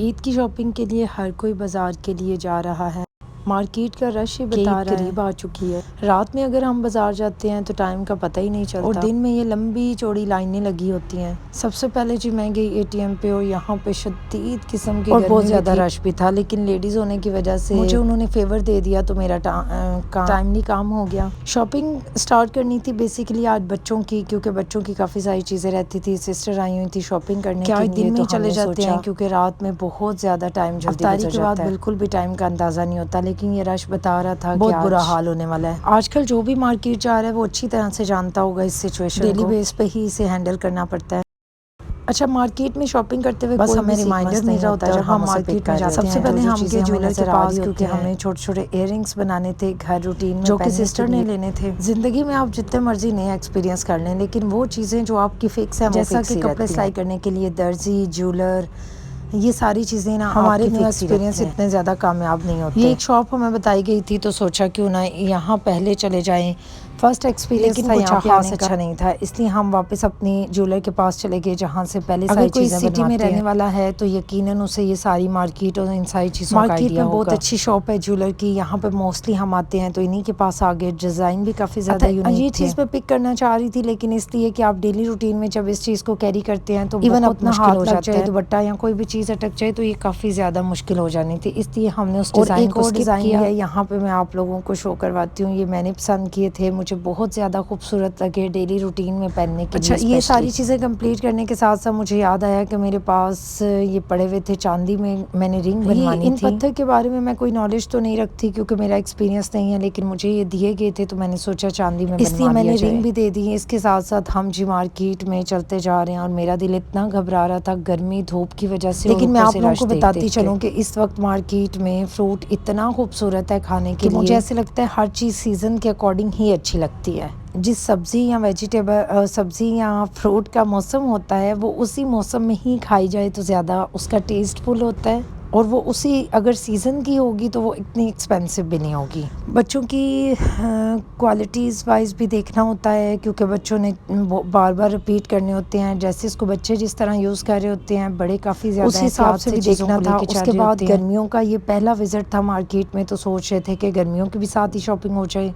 ईद की शॉपिंग के लिए हर कोई बाज़ार के लिए जा रहा है। मार्केट का रश ही बता रहा है करीब आ चुकी है। रात में अगर हम बाज़ार जाते हैं तो टाइम का पता ही नहीं चलता और दिन में ये लंबी चौड़ी लाइनें लगी होती हैं। सबसे पहले जी मैं गई एटीएम पे और यहाँ पे शदीद किस्म की और बहुत ज़्यादा रश भी था, लेकिन लेडीज़ होने की वजह से मुझे उन्होंने फेवर दे दिया तो मेरा टाइमली काम हो गया। शॉपिंग स्टार्ट करनी थी बेसिकली आज बच्चों की, क्योंकि बच्चों की काफ़ी सारी चीज़ें रहती थी। सिस्टर आई हुई थी शॉपिंग करने के लिए, दिन में चले जाते हैं क्योंकि रात में बहुत ज़्यादा टाइम जल्दी गुजर जाता है। बिल्कुल भी टाइम का अंदाज़ा नहीं होता, लेकिन ये रश बता रहा था बहुत बुरा हाल होने वाला है। आजकल जो भी मार्केट जा रहा है वो अच्छी तरह से जानता होगा इस सिचुएशन को, डेली बेस पे ही इसे हैंडल करना पड़ता है। अच्छा, मार्केट में शॉपिंग करते हुए बस हमें रिमाइंडर नहीं रहा होता जब हम मार्केट में जाते हैं। सबसे पहले हम गए ज्वेलर के पास क्योंकि हमें छोटे छोटे इयररिंग्स बनाने थे घर रूटीन में, जो कि सिस्टर ने लेने थे। जिंदगी में आप जितने मर्जी नए एक्सपीरियंस कर लें, लेकिन वो चीज़ें जो आपकी फिक्स है, जैसा कि कपड़े सिलाई करने के लिए दर्जी, ज्वेलर, ये सारी चीज़ें ना हमारे न्यू एक्सपीरियंस इतने ज़्यादा कामयाब नहीं होते। ये एक शॉप हमें बताई गई थी तो सोचा क्यों ना यहाँ पहले चले जाएं। फर्स्ट एक्सपीरियंस था यहाँ खास अच्छा नहीं था, इसलिए हम वापस अपनी ज्वेलर के पास चले गए जहाँ से पहले सारी चीज़ें सिटी में रहने वाला है तो यकीनन उसे ये सारी मार्केट और इन सारी चीज़ों का आइडिया होगा। मार्केट में बहुत अच्छी शॉप है ज्वेलर की, यहाँ पे मोस्टली हम आते हैं तो इन्हीं के पास आ गए। डिज़ाइन भी काफ़ी ज़्यादा यूनिक ये चीज़ मैं पिक करना चाह रही थी, लेकिन इसलिए कि आप डेली रूटीन में जब इस चीज़ को कैरी करते हैं तो इवन अपना हाथ हो जाता है, दुपट्टा या कोई भी चीज़ अटक जाए तो ये काफ़ी ज़्यादा मुश्किल हो जानी थी, इसलिए हमने उस डिज़ाइन को स्किप किया। यहाँ पे मैं आप लोगों को शो करवाती हूँ, ये मैंने पसंद किए थे, मुझे बहुत ज़्यादा खूबसूरत लगे डेली रूटीन में पहनने के लिए। अच्छा, ये सारी चीज़ें कंप्लीट करने के साथ साथ मुझे याद आया कि मेरे पास ये पड़े हुए थे चांदी में, मैंने रिंग बनवानी थी। इन पत्थर के बारे में मैं कोई नॉलेज तो नहीं रखती क्योंकि मेरा एक्सपीरियंस नहीं है, लेकिन मुझे ये दिए गए थे तो मैंने सोचा चांदी में, इसलिए मैंने रिंग भी दे दी है। इसके साथ साथ हम जी मार्केट में चलते जा रहे हैं और मेरा दिल इतना घबरा रहा था गर्मी धूप की वजह से, लेकिन मैं आप लोगों को बताती चलूँ कि इस वक्त मार्केट में फ्रूट इतना खूबसूरत है खाने के लिए, मुझे ऐसे लगता है हर चीज़ सीजन के अकॉर्डिंग ही अच्छी लगती है। जिस सब्ज़ी या वेजिटेबल सब्ज़ी या फ्रूट का मौसम होता है वो उसी मौसम में ही खाई जाए तो ज़्यादा उसका टेस्टफुल होता है, और वो उसी अगर सीज़न की होगी तो वो इतनी एक्सपेंसिव भी नहीं होगी। बच्चों की क्वालिटीज़ वाइज भी देखना होता है क्योंकि बच्चों ने बार बार रिपीट करने होते हैं, ड्रेसेस को बच्चे जिस तरह यूज़ कर रहे होते हैं बड़े काफ़ी ज़्यादा उस हिसाब से भी देखना था। उसके बाद गर्मियों का ये पहला विज़िट था मार्केट में, तो सोच रहे थे कि गर्मियों की भी साथ ही शॉपिंग हो जाए।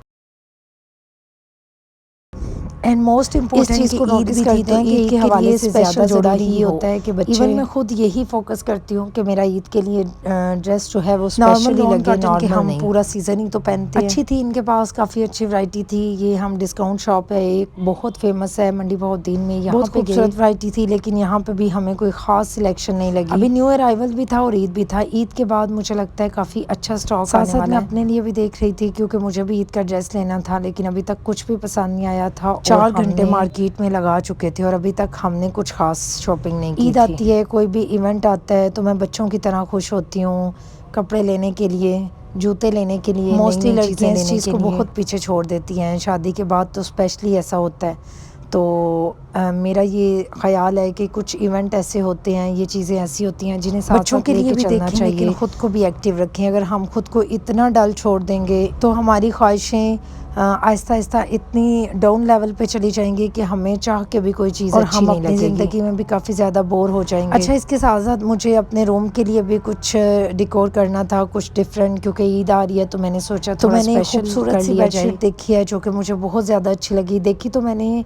एंड मोस्ट इम्पोर्टेंट इस चीज़ को ईद भी करते हैं कि ईद के हवाले से ज़्यादा जुड़ा ही होता है कि बच्चे, इवन मैं खुद यही फोकस करती हूँ कि मेरा ईद के लिए ड्रेस जो है वो स्पेशली लगे, नॉर्मल हम पूरा सीज़न ही तो पहनते हैं। अच्छी थी, इनके पास काफ़ी अच्छी वैरायटी थी। ये हम डिस्काउंट शॉप है, एक बहुत फेमस है मंडी बहुद्दीन में, यहाँ पे खूबसूरत वैरायटी थी, लेकिन यहाँ पे भी हमें कोई खास सिलेक्शन नहीं लगी। अभी न्यू अराइवल भी था और ईद भी था, ईद के बाद मुझे लगता है काफ़ी अच्छा स्टॉक आने वाला है। मैं अपने लिए भी देख रही थी क्योंकि मुझे भी ईद का ड्रेस लेना था, लेकिन अभी तक कुछ भी पसंद नहीं आया था। 4 घंटे मार्केट में लगा चुके थे और अभी तक हमने कुछ खास शॉपिंग नहीं की। ईद आती है, कोई भी इवेंट आता है तो मैं बच्चों की तरह खुश होती हूँ कपड़े लेने के लिए, जूते लेने के लिए। मोस्टली लड़कियां इस चीज़ को बहुत पीछे छोड़ देती हैं, शादी के बाद तो स्पेशली ऐसा होता है। तो मेरा ये ख्याल है कि कुछ इवेंट ऐसे होते हैं, ये चीज़ें ऐसी होती हैं जिन्हें साथ बच्चों के लिए भी चलना चाहिए, लेकिन खुद को भी एक्टिव रखें। अगर हम खुद को इतना डल छोड़ देंगे तो हमारी ख्वाहिशें आहिस्ता आहिस्ता इतनी डाउन लेवल पे चली जाएंगी कि हमें चाह के भी कोई चीज़ अच्छी नहीं लगेगी, ज़िंदगी में भी काफ़ी ज़्यादा बोर हो जाएंगे। अच्छा, इसके साथ साथ मुझे अपने रूम के लिए भी कुछ डिकोर करना था, कुछ डिफरेंट, क्योंकि ईद आ रही है तो मैंने सोचा तो मैंने खूबसूरत सी बेडशीट देखी है जो कि मुझे बहुत ज़्यादा अच्छी लगी। देखी तो मैंने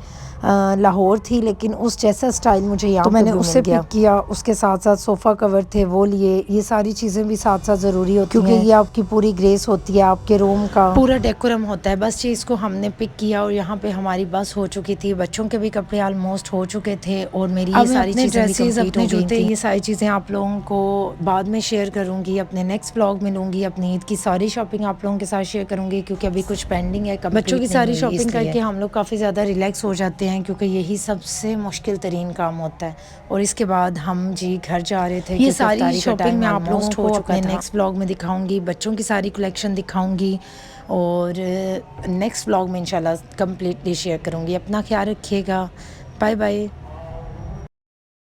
लाहौर थी, लेकिन उस जैसा स्टाइल मुझे यहाँ तो मैंने उससे पिक किया। उसके साथ साथ सोफ़ा कवर थे वो लिए। ये सारी चीज़ें भी साथ साथ ज़रूरी होती हैं क्योंकि ये आपकी पूरी ग्रेस होती है, आपके रूम का पूरा डेकोरम होता है। बस चीज़ को हमने पिक किया और यहाँ पे हमारी बस हो चुकी थी, बच्चों के भी कपड़े ऑलमोस्ट हो चुके थे और मेरी ये सारी ड्रेसेस, अपने जूते, ये सारी चीज़ें आप लोगों को बाद में शेयर करूँगी, अपने नेक्स्ट व्लॉग में लूँगी। अपनी ईद की सारी शॉपिंग आप लोगों के साथ शेयर करूँगी क्योंकि अभी कुछ पेंडिंग है। बच्चों की सारी शॉपिंग करके हम लोग काफ़ी ज़्यादा रिलैक्स हो जाते हैं क्योंकि यही सबसे मुश्किल तरीन काम होता है। और इसके बाद हम जी घर जा रहे थे। ये सारी शॉपिंग मैं आप लोगों को अपने नेक्स्ट व्लॉग में दिखाऊंगी, बच्चों की सारी कलेक्शन दिखाऊंगी और नेक्स्ट व्लॉग में इंशाल्लाह कम्प्लीटली शेयर करूंगी। अपना ख्याल रखिएगा, बाय बाय।